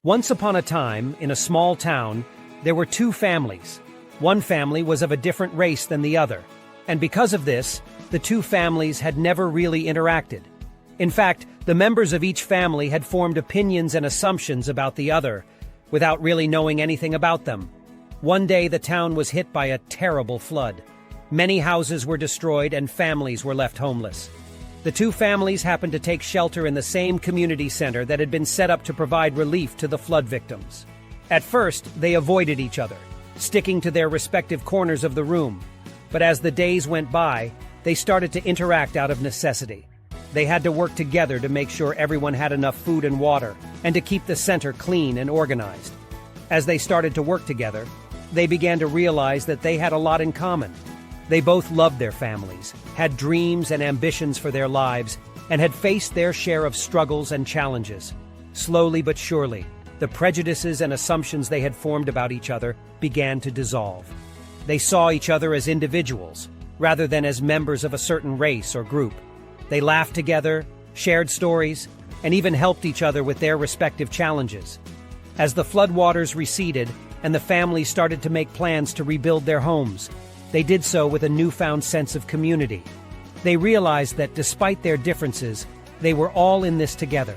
Once upon a time, in a small town, there were two families. One family was of a different race than the other, and because of this, the two families had never really interacted. In fact, the members of each family had formed opinions and assumptions about the other, without really knowing anything about them. One day, the town was hit by a terrible flood. Many houses were destroyed and families were left homeless. The two families happened to take shelter in the same community center that had been set up to provide relief to the flood victims. At first, they avoided each other, sticking to their respective corners of the room. But as the days went by, they started to interact out of necessity. They had to work together to make sure everyone had enough food and water, and to keep the center clean and organized. As they started to work together, they began to realize that they had a lot in common. They both loved their families, had dreams and ambitions for their lives, and had faced their share of struggles and challenges. Slowly but surely, the prejudices and assumptions they had formed about each other began to dissolve. They saw each other as individuals, rather than as members of a certain race or group. They laughed together, shared stories, and even helped each other with their respective challenges. As the floodwaters receded and the families started to make plans to rebuild their homes, they did so with a newfound sense of community. They realized that despite their differences, they were all in this together.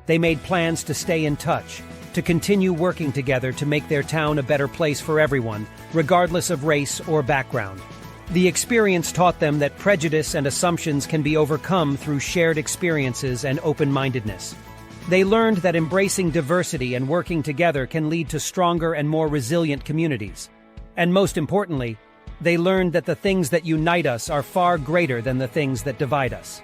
They made plans to stay in touch, to continue working together to make their town a better place for everyone, regardless of race or background. The experience taught them that prejudice and assumptions can be overcome through shared experiences and open-mindedness. They learned that embracing diversity and working together can lead to stronger and more resilient communities. And most importantly, they learned that the things that unite us are far greater than the things that divide us.